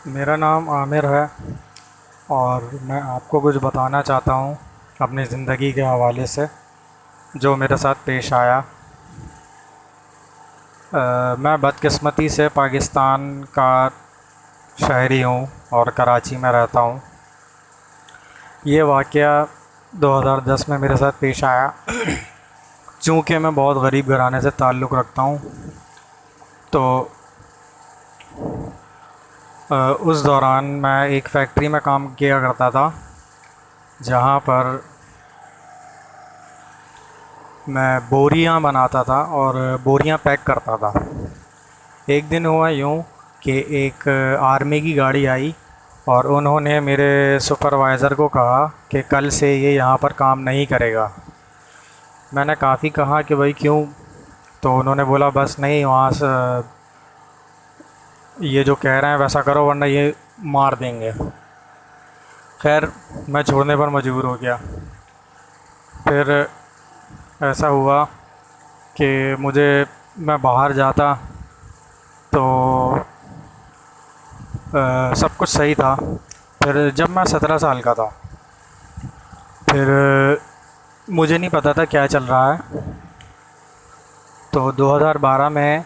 मेरा नाम आमिर है और मैं आपको कुछ बताना चाहता हूँ अपनी ज़िंदगी के हवाले से जो मेरे साथ पेश आया। मैं बदकिस्मती से पाकिस्तान का शहरी हूँ और कराची में रहता हूँ। ये वाक़या 2010 में मेरे साथ पेश आया। चूँकि मैं बहुत गरीब घराने से ताल्लुक़ रखता हूँ, तो उस दौरान मैं एक फ़ैक्ट्री में काम किया करता था, जहाँ पर मैं बोरियां बनाता था और बोरियां पैक करता था। एक दिन हुआ यूँ कि एक आर्मी की गाड़ी आई और उन्होंने मेरे सुपरवाइज़र को कहा कि कल से ये यहाँ पर काम नहीं करेगा। मैंने काफ़ी कहा कि भाई क्यों? तो उन्होंने बोला बस नहीं, वहाँ से ये जो कह रहे हैं वैसा करो वरना ये मार देंगे। खैर, मैं छोड़ने पर मजबूर हो गया। फिर ऐसा हुआ कि मैं बाहर जाता तो सब कुछ सही था। फिर जब मैं 17 साल का था, फिर मुझे नहीं पता था क्या चल रहा है। तो 2012 में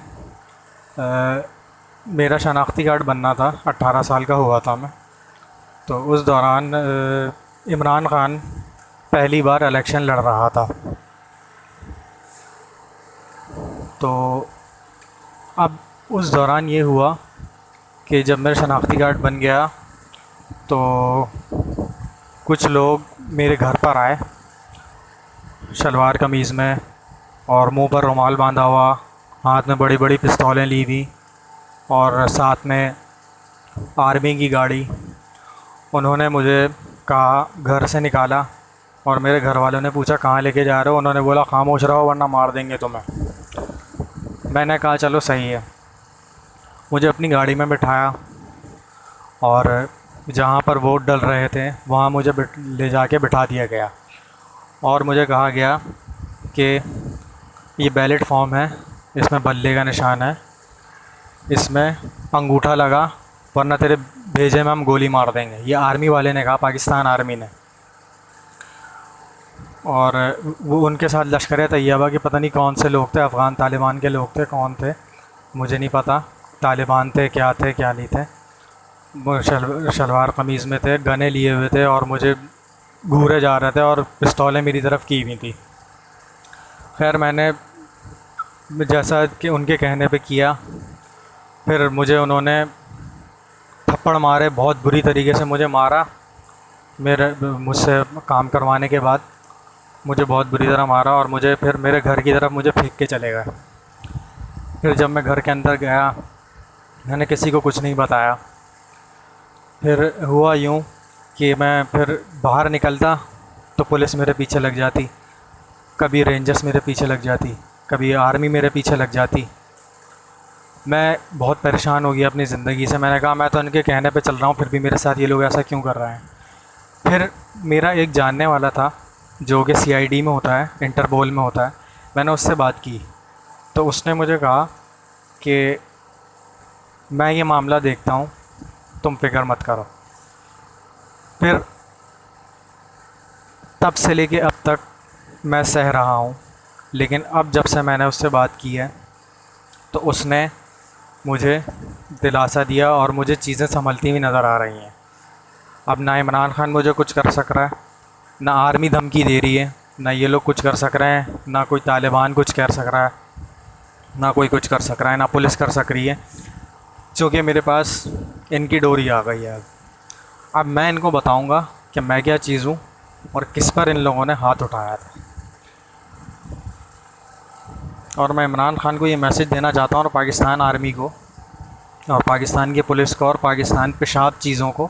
मेरा शनाख्ती कार्ड बनना था, 18 साल का हुआ था मैं। तो उस दौरान इमरान खान पहली बार इलेक्शन लड़ रहा था। तो अब उस दौरान ये हुआ कि जब मेरा शनाख्ती कार्ड बन गया तो कुछ लोग मेरे घर पर आए शलवार कमीज़ में और मुंह पर रुमाल बांधा हुआ, हाथ में बड़ी बड़ी पिस्तौलें ली हुई और साथ में आर्मी की गाड़ी। उन्होंने मुझे कहा, घर से निकाला और मेरे घर वालों ने पूछा कहाँ लेके जा रहे हो? उन्होंने बोला खामोश रहो वरना मार देंगे तुम्हें। मैंने कहा चलो सही है। मुझे अपनी गाड़ी में बिठाया और जहाँ पर वोट डल रहे थे वहाँ मुझे ले जाके बिठा दिया गया और मुझे कहा गया कि ये बैलेट फॉर्म है, इसमें बल्ले का निशान है, इसमें अंगूठा लगा वरना तेरे भेजे में हम गोली मार देंगे। ये आर्मी वाले ने कहा, पाकिस्तान आर्मी ने। और वो उनके साथ लश्कर तैयबा के पता नहीं कौन से लोग थे, अफ़गान तालिबान के लोग थे, कौन थे मुझे नहीं पता। तालिबान थे क्या नहीं थे। वो शलवार कमीज़ में थे, गने लिए हुए थे और मुझे घूरे जा रहे थे और पिस्तौलें मेरी तरफ़ की हुई थी। खैर, मैंने जैसा कि उनके कहने पे किया। फिर मुझे उन्होंने थप्पड़ मारे, बहुत बुरी तरीके से मुझे मारा। मुझसे काम करवाने के बाद मुझे बहुत बुरी तरह मारा और मुझे फिर मेरे घर की तरफ मुझे फेंक के चले गए। फिर जब मैं घर के अंदर गया, मैंने किसी को कुछ नहीं बताया। फिर हुआ यूँ कि मैं फिर बाहर निकलता तो पुलिस मेरे पीछे लग जाती, कभी रेंजर्स मेरे पीछे लग जाती, कभी आर्मी मेरे पीछे लग जाती। मैं बहुत परेशान हो गया अपनी ज़िंदगी से। मैंने कहा मैं तो इनके कहने पे चल रहा हूँ, फिर भी मेरे साथ ये लोग ऐसा क्यों कर रहे हैं? फिर मेरा एक जानने वाला था जो कि सीआईडी में होता है, इंटरपोल में होता है। मैंने उससे बात की तो उसने मुझे कहा कि मैं ये मामला देखता हूँ, तुम फ़िक्र मत करो। फिर तब से लेके अब तक मैं सह रहा हूँ। लेकिन अब जब से मैंने उससे बात की है तो उसने मुझे दिलासा दिया और मुझे चीज़ें संभलती हुई नज़र आ रही हैं। अब ना इमरान खान मुझे कुछ कर सक रहा है, ना आर्मी धमकी दे रही है, ना ये लोग कुछ कर सक रहे हैं, ना कोई तालिबान कुछ कर सक रहा है, ना कोई कुछ कर सक रहा है, ना पुलिस कर सक रही है, क्योंकि मेरे पास इनकी डोरी आ गई है। अब मैं इनको बताऊंगा कि मैं क्या चीज़ हूँ और किस पर इन लोगों ने हाथ उठाया था। और मैं इमरान खान को ये मैसेज देना चाहता हूँ और पाकिस्तान आर्मी को और पाकिस्तान की पुलिस को और पाकिस्तान पेशाब चीज़ों को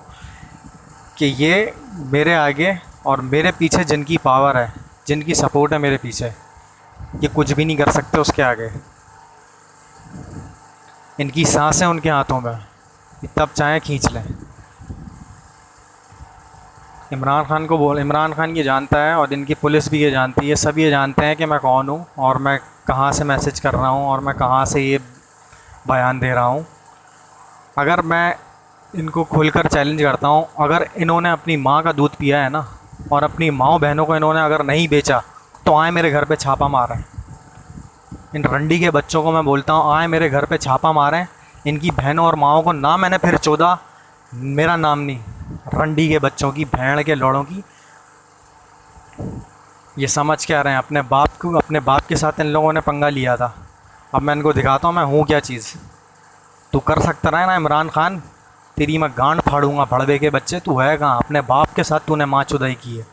कि ये मेरे आगे और मेरे पीछे जिनकी पावर है, जिनकी सपोर्ट है मेरे पीछे, ये कुछ भी नहीं कर सकते उसके आगे। इनकी सांसें उनके हाथों में, तब चाहे खींच लें। इमरान खान ये जानता है और इनकी पुलिस भी ये जानती है, सब ये जानते हैं कि मैं कौन हूँ और मैं कहाँ से मैसेज कर रहा हूँ और मैं कहाँ से ये बयान दे रहा हूँ। अगर मैं इनको खुलकर चैलेंज करता हूँ, अगर इन्होंने अपनी माँ का दूध पिया है ना, और अपनी माँ बहनों को इन्होंने अगर नहीं बेचा, तो आए मेरे घर पे छापा मारें। इन रंडी के बच्चों को मैं बोलता हूँ, आए मेरे घर पे छापा मारें। इनकी बहनों और माँओं को ना मैंने फिर चौदह, मेरा नाम नहीं, रंडी के बच्चों की, भेड़ के लौड़ों की। ये समझ क्या रहे हैं, अपने बाप के साथ इन लोगों ने पंगा लिया था। अब मैं इनको दिखाता हूँ मैं हूँ क्या चीज़। तू कर सकता रहा है ना इमरान खान, तेरी मैं गांड फाड़ूंगा भड़वे के बच्चे। तू है कहाँ, अपने बाप के साथ तूने माँ चुदाई की है।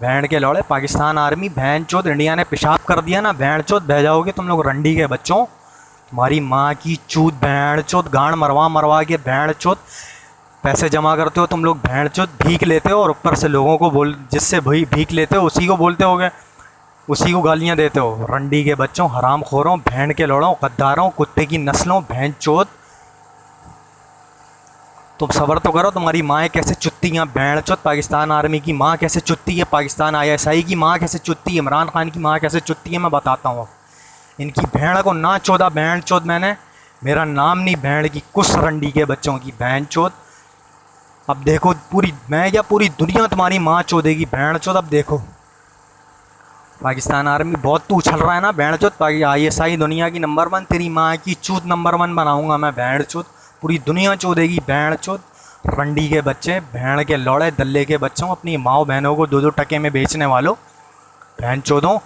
भैंड के लौड़े, पाकिस्तान आर्मी, भैंड चोद, इंडिया ने पेशाब कर दिया ना, भैंड चोद बह जाओगे तुम लोग रंडी के बच्चों। तुम्हारी माँ की चूत, भैंड चोद, गांड मरवा मरवा के भैंड चोद। पैसे जमा करते हो तुम लोग, भैंड चोद भीख लेते हो, और ऊपर से लोगों को बोल, जिससे भाई भीख लेते हो उसी को बोलते होगे, उसी को गालियाँ देते हो। रंडी के बच्चों, हराम खोरों, भैंड के लौड़ों, गद्दारों, कुत्ते की नस्लों, भैंड चोद। तुम सब्र तो करो, तुम्हारी माँ कैसे चुत्ती हैं भैंड चोद। पाकिस्तान आर्मी की माँ कैसे चुत्ती है, पाकिस्तान ISI की माँ कैसे चुत्ती है, इमरान खान की माँ कैसे चुत्ती है, मैं बताता हूँ। इनकी भेड़ को ना चौदह भैंड चोद मैंने, मेरा नाम नहीं भेड़ की, कुछ रंडी के बच्चों की भैंड चोद। अब देखो, पूरी मैं क्या पूरी दुनिया तुम्हारी माँ चोदेगी भैंड चोद। अब देखो, पाकिस्तान आर्मी बहुत तू उछल रहा है ना भैंड चोद। ISI दुनिया की नंबर 1, तेरी माँ की चूत नंबर 1 बनाऊंगा मैं भैंड चोद। पूरी दुनिया चोदेगी भैंड चोद। रंडी के बच्चे, भैंड के लौड़े, दल्ले के बच्चों, अपनी माओ बहनों को 2-2 टके में बेचने वालों, भैंड चोदों।